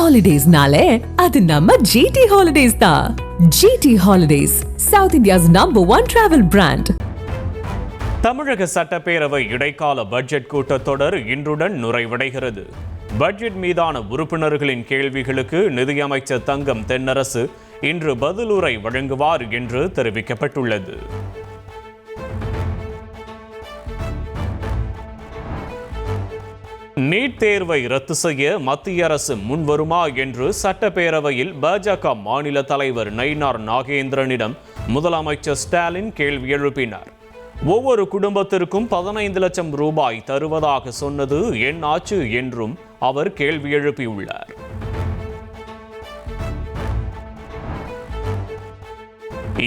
ஹாலிடேஸ்னாலே அது நம்ம ஜிடி ஹாலிடேஸ் தான். GT holidays, south India's #1 travel brand. தமிழக சட்டப்பேரவை இடைக்கால பட்ஜெட் கூட்டத்தொடர் இன்றுடன் நிறைவடைகிறது. பட்ஜெட் மீதான உறுப்பினர்களின் கேள்விகளுக்கு நிதியமைச்சர் தங்கம் தென்னரசு இன்று பதிலுரை வழங்குவார் என்று தெரிவிக்கப்பட்டுள்ளது. நீட் தேர்வை ரத்து செய்ய மத்திய அரசு முன்வருமா என்று சட்டப்பேரவையில் பாஜக மாநில தலைவர் நயினார் நாகேந்திரனிடம் முதலமைச்சர் ஸ்டாலின் கேள்வி எழுப்பினார். ஒவ்வொரு குடும்பத்திற்கும் 15 லட்சம் ரூபாய் தருவதாக சொன்னது என்னாச்சு என்றும் அவர் கேள்வி எழுப்பியுள்ளார்.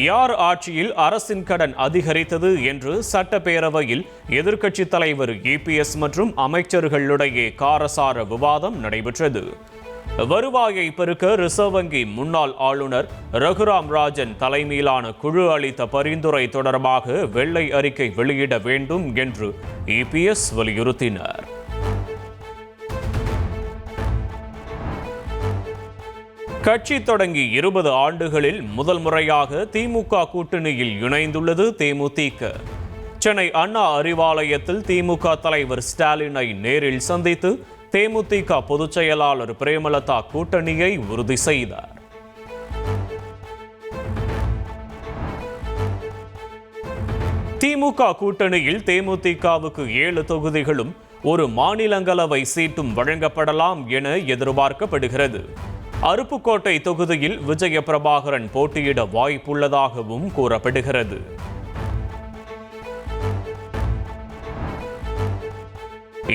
யார் ஆட்சியில் அரசின் கடன் அதிகரித்தது என்று சட்டப்பேரவையில் எதிர்க்கட்சித் தலைவர் EPS மற்றும் அமைச்சர்களுடைய காரசார விவாதம் நடைபெற்றது. வருவாயை பெருக்க ரிசர்வ் வங்கி முன்னாள் ஆளுநர் ரகுராம் ராஜன் தலைமையிலான குழு அளித்த பரிந்துரை தொடர்பாக வெள்ளை அறிக்கை வெளியிட வேண்டும் என்று EPS வலியுறுத்தினார். கட்சி தொடங்கி 20 ஆண்டுகளில் முதல் முறையாக திமுக கூட்டணியில் இணைந்துள்ளது தேமுதிக. சென்னை அண்ணா அறிவாலயத்தில் திமுக தலைவர் ஸ்டாலினை நேரில் சந்தித்து தேமுதிக பொதுச் செயலாளர் பிரேமலதா கூட்டணியை உறுதி செய்தார். திமுக கூட்டணியில் தேமுதிகவுக்கு 7 தொகுதிகளும் ஒரு மாநிலங்களவை சீட்டும் வழங்கப்படலாம் என எதிர்பார்க்கப்படுகிறது. அருப்புக்கோட்டை தொகுதியில் விஜய பிரபாகரன் போட்டியிட வாய்ப்புள்ளதாகவும் கூறப்படுகிறது.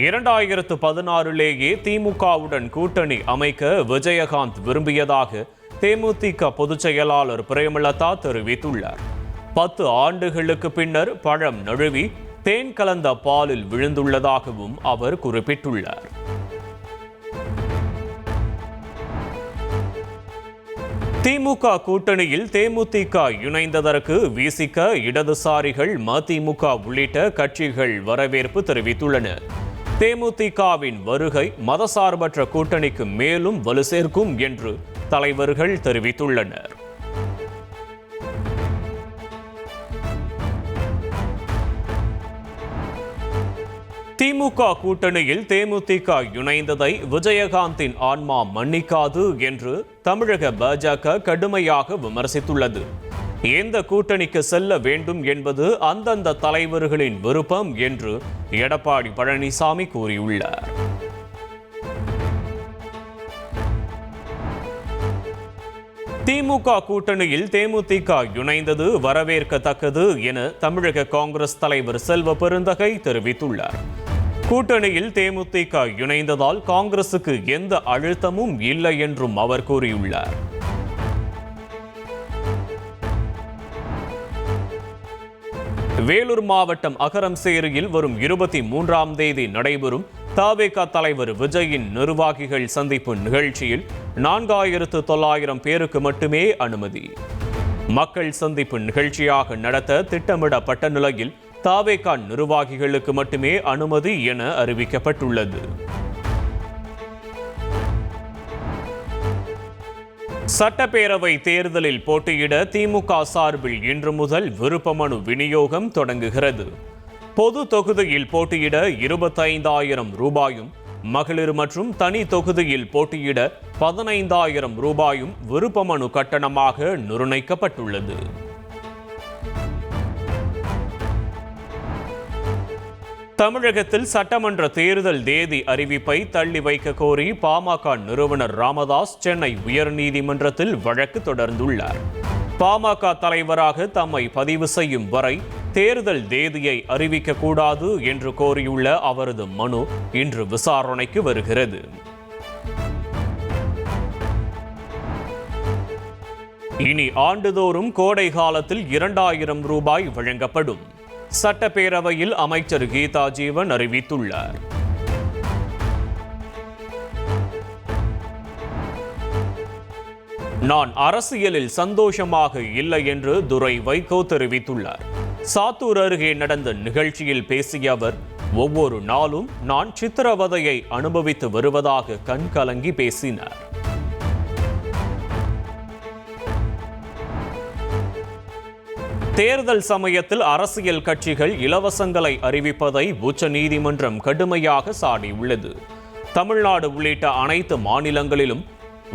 இரண்டாயிரத்து 16 திமுகவுடன் கூட்டணி அமைக்க விஜயகாந்த் விரும்பியதாக தேமுதிக பொதுச் செயலாளர் பிரேமலதா தெரிவித்துள்ளார். 10 ஆண்டுகளுக்கு பின்னர் பழம் நழுவி தேன் கலந்த பாலில் விழுந்துள்ளதாகவும் அவர் குறிப்பிட்டுள்ளார். திமுக கூட்டணியில் தேமுதிக இணைந்ததற்கு விசிக, இடதுசாரிகள், மதிமுக உள்ளிட்ட கட்சிகள் வரவேற்பு தெரிவித்துள்ளன. தேமுதிகவின் வருகை மதசார்பற்ற கூட்டணிக்கு மேலும் வலு சேர்க்கும் என்று தலைவர்கள் தெரிவித்துள்ளனர். திமுக கூட்டணியில் தேமுதிக இணைந்ததை விஜயகாந்தின் ஆன்மா மன்னிக்காது என்று தமிழக பாஜக கடுமையாக விமர்சித்துள்ளது. எந்த கூட்டணிக்கு செல்ல வேண்டும் என்பது அந்தந்த தலைவர்களின் விருப்பம் என்று எடப்பாடி பழனிசாமி கூறியுள்ளார். திமுக கூட்டணியில் தேமுதிக இணைந்தது வரவேற்கத்தக்கது என தமிழக காங்கிரஸ் தலைவர் செல்வ பெருந்தகை தெரிவித்துள்ளார். கூட்டணியில் தேமுதிக இணைந்ததால் காங்கிரசுக்கு எந்த அழுத்தமும் இல்லை என்றும் அவர் கூறியுள்ளார். வேலூர் மாவட்டம் அகரம்சேரியில் வரும் 23ஆம் தேதி நடைபெறும் தவேக தலைவர் விஜயின் நிர்வாகிகள் சந்திப்பு நிகழ்ச்சியில் 4900 பேருக்கு மட்டுமே அனுமதி. மக்கள் சந்திப்பு நிகழ்ச்சியாக நடத்த திட்டமிடப்பட்ட நிலையில் தவேக நிர்வாகிகளுக்கு மட்டுமே அனுமதி என அறிவிக்கப்பட்டுள்ளது. சட்டப்பேரவை தேர்தலில் போட்டியிட திமுக சார்பில் இன்று முதல் விருப்ப மனு விநியோகம் தொடங்குகிறது. பொது தொகுதியில் போட்டியிட 25,000 ரூபாயும், மகளிர் மற்றும் தனி தொகுதியில் போட்டியிட 15,000 ரூபாயும் விருப்ப மனு கட்டணமாக நிர்ணயிக்கப்பட்டுள்ளது. தமிழகத்தில் சட்டமன்ற தேர்தல் தேதி அறிவிப்பை தள்ளி வைக்க கோரி பாமக நிறுவனர் ராமதாஸ் சென்னை உயர்நீதிமன்றத்தில் வழக்கு தொடர்ந்துள்ளார். பாமக தலைவராக தம்மை பதிவு செய்யும் வரை தேர்தல் தேதியை அறிவிக்கக்கூடாது என்று கோரியுள்ள அவரது மனு இன்று விசாரணைக்கு வருகிறது. இனி ஆண்டுதோறும் கோடை காலத்தில் 2,000 ரூபாய் வழங்கப்படும். சட்டப்பேரவையில் அமைச்சர் கீதா ஜீவன் அறிவித்துள்ளார். நான் அரசியலில் சந்தோஷமாக இல்லை என்று துரை வைகோ தெரிவித்துள்ளார். சாத்தூர் அருகே நடந்த நிகழ்ச்சியில் பேசிய அவர், ஒவ்வொரு நாளும் நான் சித்திரவதையை அனுபவித்து வருவதாக கண்கலங்கி பேசினார். தேர்தல் சமயத்தில் அரசியல் கட்சிகள் இலவசங்களை அறிவிப்பதை உச்சநீதிமன்றம் கடுமையாக சாடியுள்ளது. தமிழ்நாடு உள்ளிட்ட அனைத்து மாநிலங்களிலும்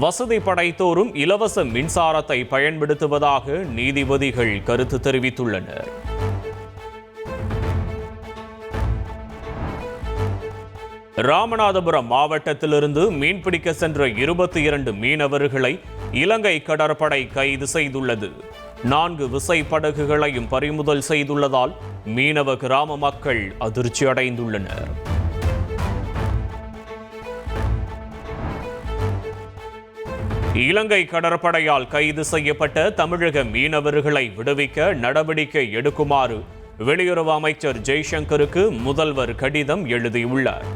வசதி படைத்தோரும் இலவச மின்சாரத்தை பயன்படுத்துவதாக நீதிபதிகள் கருத்து தெரிவித்துள்ளனர். ராமநாதபுரம் மாவட்டத்திலிருந்து மீன்பிடிக்க சென்ற 22 மீனவர்களை இலங்கை கடற்படை கைது செய்துள்ளது. 4 விசைப்படகுகளையும் பறிமுதல் செய்துள்ளதால் மீனவ கிராம மக்கள் அதிர்ச்சி அடைந்துள்ளனர். இலங்கை கடற்படையால் கைது செய்யப்பட்ட தமிழக மீனவர்களை விடுவிக்க நடவடிக்கை எடுக்குமாறு வெளியுறவு அமைச்சர் ஜெய்சங்கருக்கு முதல்வர் கடிதம் எழுதியுள்ளார்.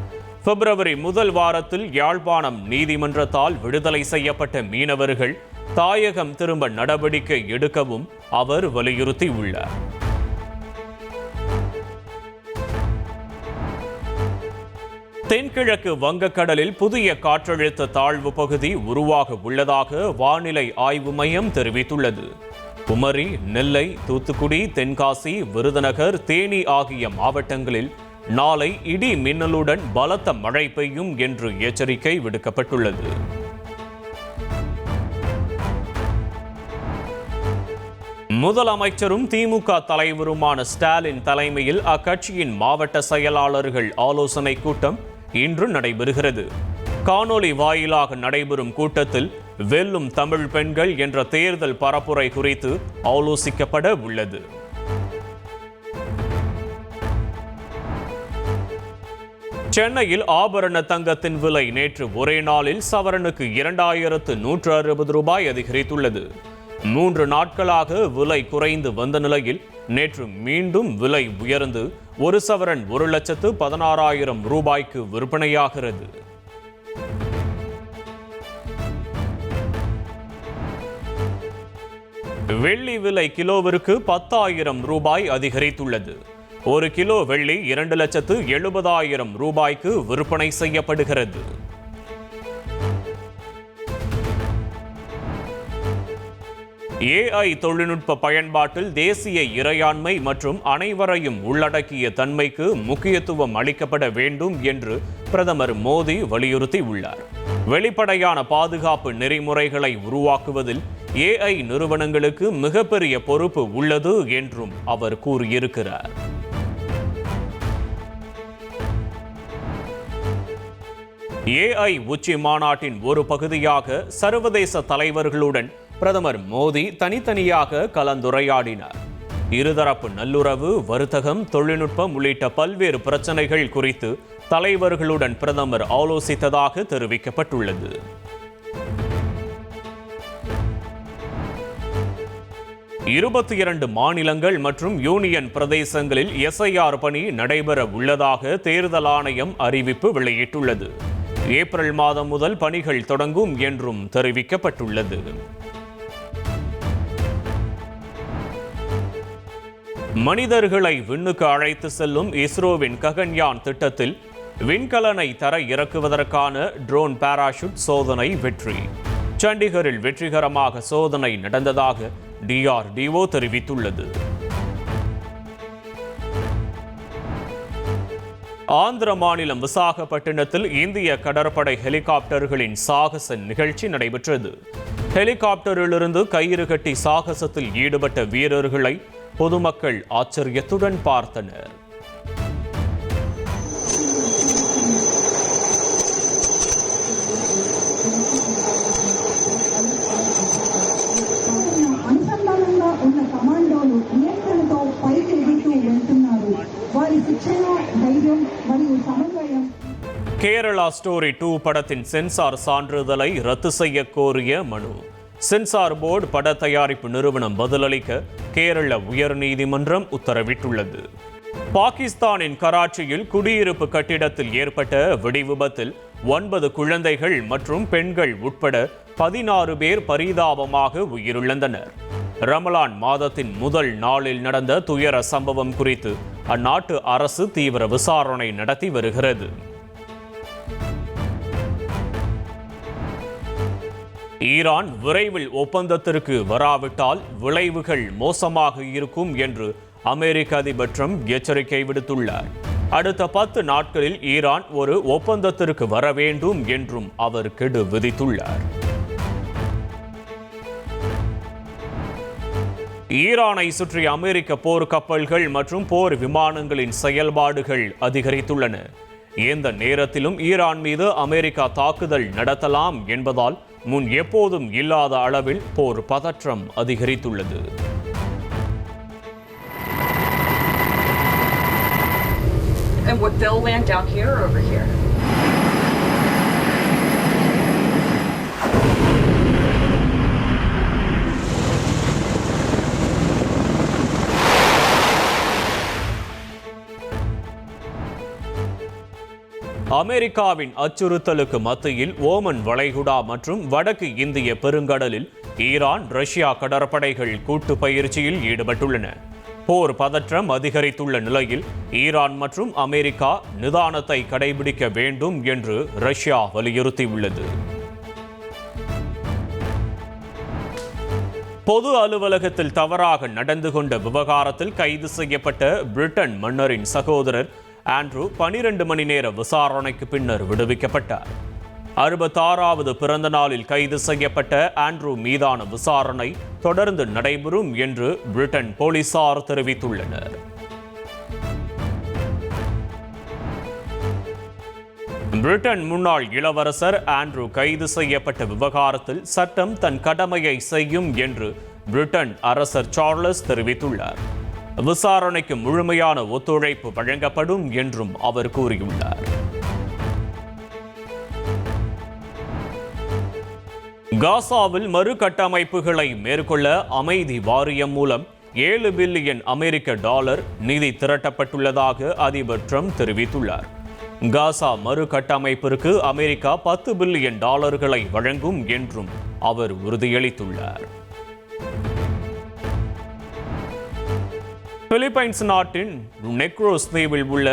பிப்ரவரி முதல் வாரத்தில் யாழ்ப்பாணம் நீதிமன்றத்தால் விடுதலை செய்யப்பட்ட மீனவர்கள் தாயகம் திரும்ப நடவடிக்கை எடுக்கவும் அவர் வலியுறுத்தியுள்ளார். தென்கிழக்கு வங்கக்கடலில் புதிய காற்றழுத்த தாழ்வு பகுதி உருவாக உள்ளதாக வானிலை ஆய்வு மையம் தெரிவித்துள்ளது. குமரி, நெல்லை, தூத்துக்குடி, தென்காசி, விருதுநகர், தேனி ஆகிய மாவட்டங்களில் நாளை இடி மின்னலுடன் பலத்த மழை பெய்யும் என்று எச்சரிக்கை விடுக்கப்பட்டுள்ளது. முதலமைச்சரும் திமுக தலைவருமான ஸ்டாலின் தலைமையில் அக்கட்சியின் மாவட்ட செயலாளர்கள் ஆலோசனை கூட்டம் இன்று நடைபெறுகிறது. காணொலி வாயிலாக நடைபெறும் கூட்டத்தில் வெல்லும் தமிழ் பெண்கள் என்ற தேர்தல் பரப்புரை குறித்து ஆலோசிக்கப்பட உள்ளது. சென்னையில் ஆபரண தங்கத்தின் விலை நேற்று ஒரே நாளில் சவரனுக்கு 2160 ரூபாய் அதிகரித்துள்ளது. 3 நாட்களாக விலை குறைந்து வந்த நிலையில் நேற்று மீண்டும் விலை உயர்ந்து ஒரு சவரன் 1,16,000 ரூபாய்க்கு விற்பனையாகிறது. வெள்ளி விலை கிலோவிற்கு 10,000 ரூபாய் அதிகரித்துள்ளது. 1 கிலோ வெள்ளி 2,70,000 ரூபாய்க்கு விற்பனை செய்யப்படுகிறது. AI தொழில்நுட்ப பயன்பாட்டில் தேசிய இறையாண்மை மற்றும் அனைவரையும் உள்ளடக்கிய தன்மைக்கு முக்கியத்துவம் அளிக்கப்பட வேண்டும் என்று பிரதமர் மோடி வலியுறுத்தியுள்ளார். வெளிப்படையான பாதுகாப்பு நெறிமுறைகளை உருவாக்குவதில் AI நிறுவனங்களுக்கு மிகப்பெரிய பொறுப்பு உள்ளது என்றும் அவர் கூறியிருக்கிறார். AI உச்சி மாநாட்டின் ஒரு பகுதியாக சர்வதேச தலைவர்களுடன் பிரதமர் மோடி தனித்தனியாக கலந்துரையாடினார். இருதரப்பு நல்லுறவு, வர்த்தகம், தொழில்நுட்பம் உள்ளிட்ட பல்வேறு பிரச்சனைகள் குறித்து தலைவர்களுடன் பிரதமர் ஆலோசித்ததாக தெரிவிக்கப்பட்டுள்ளது. இருபத்தி மாநிலங்கள் மற்றும் யூனியன் பிரதேசங்களில் SIR பணி நடைபெற உள்ளதாக தேர்தல் ஆணையம் அறிவிப்பு வெளியிட்டுள்ளது. ஏப்ரல் மாதம் முதல் பணிகள் தொடங்கும் என்றும் தெரிவிக்கப்பட்டுள்ளது. மனிதர்களை விண்ணுக்கு அழைத்து செல்லும் இஸ்ரோவின் ககன்யான் திட்டத்தில் விண்கலனை தர இறக்குவதற்கான ட்ரோன் பாராசூட் சோதனை வெற்றி. சண்டிகரில் வெற்றிகரமாக சோதனை நடந்ததாக DRDO தெரிவித்துள்ளது. ஆந்திர மாநிலம் விசாகப்பட்டினத்தில் இந்திய கடற்படை ஹெலிகாப்டர்களின் சாகச நிகழ்ச்சி நடைபெற்றது. ஹெலிகாப்டரிலிருந்து கயிறு கட்டி சாகசத்தில் ஈடுபட்ட வீரர்களை பொதுமக்கள் ஆச்சரியத்துடன் பார்த்தனர். అనుసంధానంగా ఉన్న కమాండోలు నియంత్రణతో పైకి ఎగురుతూ వెళ్తున్నారు. వారి శిక్షణ, ధైర్యం మరియు సమన్వయం. கேரளா ஸ்டோரி 2 படத்தின் சென்சார் சான்றிதழை ரத்து செய்ய கோரிய மனு. சென்சார் போர்டு பட தயாரிப்பு நிறுவனம் பதிலளிக்க கேரள உயர்நீதிமன்றம் உத்தரவிட்டுள்ளது. பாகிஸ்தானின் கராச்சியில் குடியிருப்பு கட்டிடத்தில் ஏற்பட்ட வெடிவிபத்தில் 9 குழந்தைகள் மற்றும் பெண்கள் உட்பட 16 பேர் பரிதாபமாக உயிரிழந்தனர். ரமலான் மாதத்தின் முதல் நாளில் நடந்த துயர சம்பவம் குறித்து அந்நாட்டு அரசு தீவிர விசாரணை நடத்தி வருகிறது. ஈரான் விரைவில் ஒப்பந்தத்திற்கு வராவிட்டால் விளைவுகள் மோசமாக இருக்கும் என்று அமெரிக்க அதிபர் ட்ரம்ப் எச்சரிக்கை விடுத்துள்ளார். அடுத்த 10 நாட்களில் ஈரான் ஒரு ஒப்பந்தத்திற்கு வர வேண்டும் என்றும் அவர் கெடு விதித்துள்ளார். ஈரானை சுற்றி அமெரிக்க போர் கப்பல்கள் மற்றும் போர் விமானங்களின் செயல்பாடுகள் அதிகரித்துள்ளன. எந்த நேரத்திலும் ஈரான் மீது அமெரிக்கா தாக்குதல் நடத்தலாம் என்பதால் முன் எப்போதும் இல்லாத அளவில் போர் பதற்றம் அதிகரித்துள்ளது. And what, they'll land down here or over here? அமெரிக்காவின் அச்சுறுத்தலுக்கு மத்தியில் ஓமன் வளைகுடா மற்றும் வடக்கு இந்திய பெருங்கடலில் ஈரான் ரஷ்யா கடற்படைகள் கூட்டு பயிற்சியில் ஈடுபட்டுள்ளன. போர் பதற்றம் அதிகரித்துள்ள நிலையில் ஈரான் மற்றும் அமெரிக்கா நிதானத்தை கடைபிடிக்க வேண்டும் என்று ரஷ்யா வலியுறுத்தியுள்ளது. பொது அலுவலகத்தில் தவறாக நடந்து கொண்ட விவகாரத்தில் கைது செய்யப்பட்ட பிரிட்டன் மன்னரின் சகோதரர் ஆண்ட்ரூ 12 மணி நேர விசாரணைக்கு பின்னர் விடுவிக்கப்பட்டார். 66வது பிறந்த நாளில் கைது செய்யப்பட்ட ஆண்ட்ரூ மீதான விசாரணை தொடர்ந்து நடைபெறும் என்று பிரிட்டன் போலீசார் தெரிவித்துள்ளனர். பிரிட்டன் முன்னாள் இளவரசர் ஆண்ட்ரூ கைது செய்யப்பட்ட விவகாரத்தில் சட்டம் தன் கடமையை செய்யும் என்று பிரிட்டன் அரசர் சார்லஸ் தெரிவித்துள்ளார். விசாரணைக்கு முழுமையான ஒத்துழைப்பு வழங்கப்படும் என்றும் அவர் கூறியுள்ளார். காசாவில் மறுகட்டமைப்புகளை மேற்கொள்ள அமைதி வாரியம் மூலம் $7 பில்லியன் நிதி திரட்டப்பட்டுள்ளதாக அதிபர் ட்ரம்ப் தெரிவித்துள்ளார். காசா மறுகட்டமைப்பிற்கு அமெரிக்கா $10 பில்லியன் வழங்கும் என்றும் அவர் உறுதியளித்துள்ளார். பிலிப்பைன்ஸ் நாட்டின் நெக்ரோஸ் தீவில் உள்ள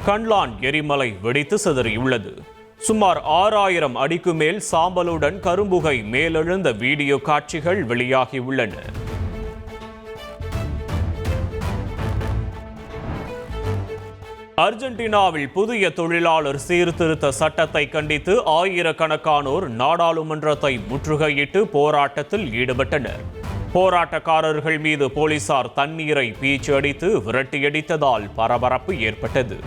கன்லான் எரிமலை வெடித்து சிதறியுள்ளது. சுமார் 6000 அடிக்கு மேல் சாம்பலுடன் கரும்புகை மேலெழுந்த வீடியோ காட்சிகள் வெளியாகியுள்ளன. அர்ஜென்டினாவில் புதிய தொழிலாளர் சீர்திருத்த சட்டத்தை கண்டித்து ஆயிரக்கணக்கானோர் நாடாளுமன்றத்தை முற்றுகையிட்டு போராட்டத்தில் ஈடுபட்டனர். போராட்டக்காரர்கள் மீது போலீசார் தண்ணீரை பீச்சு அடித்து விரட்டியடித்ததால் பரபரப்பு ஏற்பட்டது.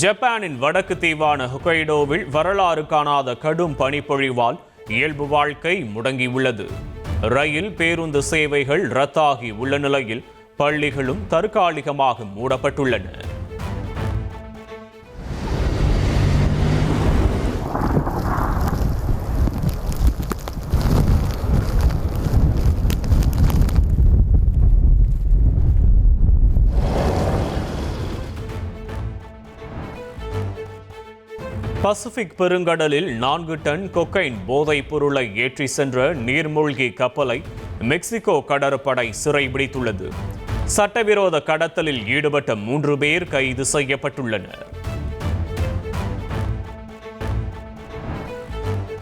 ஜப்பானின் வடக்கு தீவான ஹொக்கைடோவில் வரலாறு காணாத கடும் பனிப்பொழிவால் இயல்பு வாழ்க்கை முடங்கியுள்ளது. ரயில் பேருந்து சேவைகள் ரத்தாகி உள்ள நிலையில் பள்ளிகளும் தற்காலிகமாக மூடப்பட்டுள்ளன. பசிபிக் பெருங்கடலில் 4 டன் கொக்கைன் போதைப் பொருளை ஏற்றி சென்ற நீர்மூழ்கி கப்பலை மெக்சிகோ கடற்படை சிறைபிடித்துள்ளது. சட்டவிரோத கடத்தலில் ஈடுபட்ட 3 பேர் கைது செய்யப்பட்டுள்ளனர்.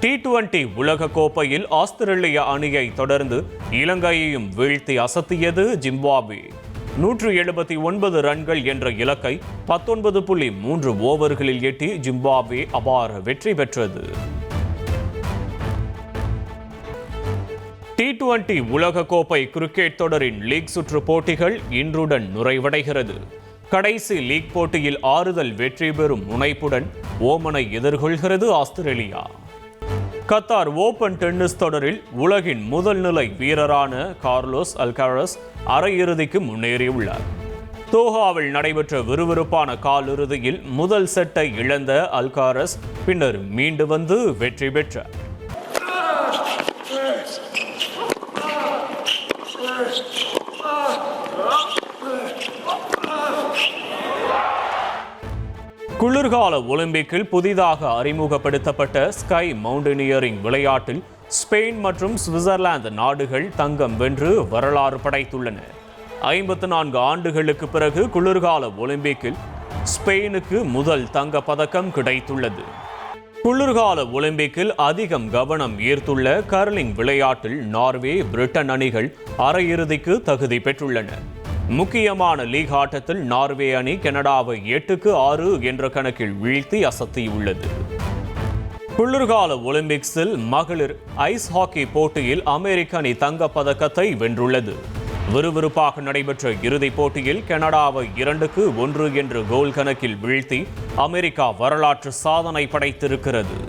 T20 உலகக்கோப்பையில் ஆஸ்திரேலிய அணியை தொடர்ந்து இலங்கையையும் வீழ்த்தி அசத்தியது ஜிம்பாப்வே. 179 ரன்கள் என்ற இலக்கை 19.3 ஓவர்களில் எட்டி ஜிம்பாப்வே அபார வெற்றி பெற்றது. T20 உலகக்கோப்பை கிரிக்கெட் தொடரின் லீக் சுற்று போட்டிகள் இன்றுடன் நிறைவடைகிறது. கடைசி லீக் போட்டியில் ஆறுதல் வெற்றி பெறும் முனைப்புடன் ஓமனை எதிர்கொள்கிறது ஆஸ்திரேலியா. கத்தார் ஓபன் டென்னிஸ் தொடரில் உலகின் முதல் நிலை வீரரான கார்லோஸ் அல்காரஸ் அரையிறுதிக்கு முன்னேறியுள்ளார். தோஹாவில் நடைபெற்ற விறுவிறுப்பான காலிறுதியில் முதல் செட்டை இழந்த அல்காரஸ் பின்னர் மீண்டு வந்து வெற்றி பெற்றார். குளிர்கால ஒலிம்பிக்கில் புதிதாக அறிமுகப்படுத்தப்பட்ட ஸ்கை மவுண்டனியரிங் விளையாட்டில் ஸ்பெயின் மற்றும் சுவிட்சர்லாந்து நாடுகள் தங்கம் வென்று வரலாறு படைத்துள்ளன. 54 ஆண்டுகளுக்கு பிறகு குளிர்கால ஒலிம்பிக்கில் ஸ்பெயினுக்கு முதல் தங்க பதக்கம் கிடைத்துள்ளது. குளிர்கால ஒலிம்பிக்கில் அதிகம் கவனம் ஈர்த்துள்ள கர்லிங் விளையாட்டில் நார்வே, பிரிட்டன் அணிகள் அரையிறுதிக்கு தகுதி பெற்றுள்ளன. முக்கியமான லீக் ஆட்டத்தில் நார்வே அணி கனடாவை 8-6 என்ற கணக்கில் வீழ்த்தி அசத்தியுள்ளது. குளிர்கால ஒலிம்பிக்ஸில் மகளிர் ஐஸ் ஹாக்கி போட்டியில் அமெரிக்க அணி தங்கப் பதக்கத்தை வென்றுள்ளது. விறுவிறுப்பாக நடைபெற்ற இறுதிப் போட்டியில் கனடாவை 2-1 என்ற கோல் கணக்கில் வீழ்த்தி அமெரிக்கா வரலாற்று சாதனை படைத்திருக்கிறது.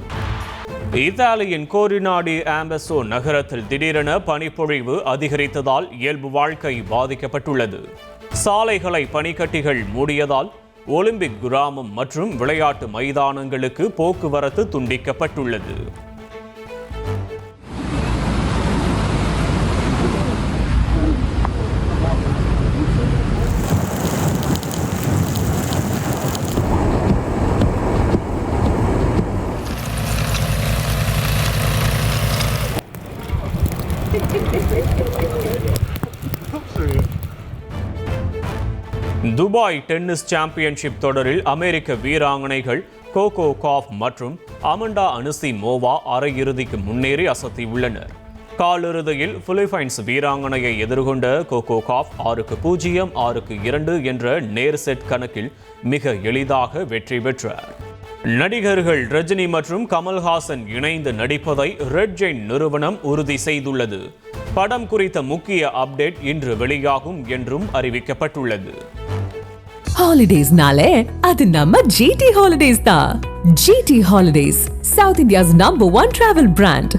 இத்தாலியின் கோரினாடி ஆம்பெசோ நகரத்தில் திடீரென பனிப்பொழிவு அதிகரித்ததால் இயல்பு வாழ்க்கை பாதிக்கப்பட்டுள்ளது. சாலைகளை பனிக்கட்டிகள் மூடியதால் ஒலிம்பிக் கிராமம் மற்றும் விளையாட்டு மைதானங்களுக்கு போக்குவரத்து துண்டிக்கப்பட்டுள்ளது. துபாய் டென்னிஸ் சாம்பியன்ஷிப் தொடரில் அமெரிக்க வீராங்கனைகள் கோகோ காஃப் மற்றும் அமண்டா அனிசிமோவா அரையிறுதிக்கு முன்னேறி அசத்தியுள்ளனர். காலிறுதியில் பிலிப்பைன்ஸ் வீராங்கனையை எதிர்கொண்ட கோகோ காஃப் 6-0, 6-2 என்ற நேர் செட் கணக்கில் மிக எளிதாக வெற்றி பெற்றார். நடிகர்கள் ரஜினி மற்றும் கமல்ஹாசன் இணைந்து நடிப்பதை ரெட் ஜெயின் நிறுவனம் உறுதி செய்துள்ளது. படம் குறித்த முக்கிய அப்டேட் இன்று வெளியாகும் என்றும் அறிவிக்கப்பட்டுள்ளது. ஹாலிடேஸ்னாலே அது நம்ம GT Holidays தான். GT Holidays, South India's #1 travel brand.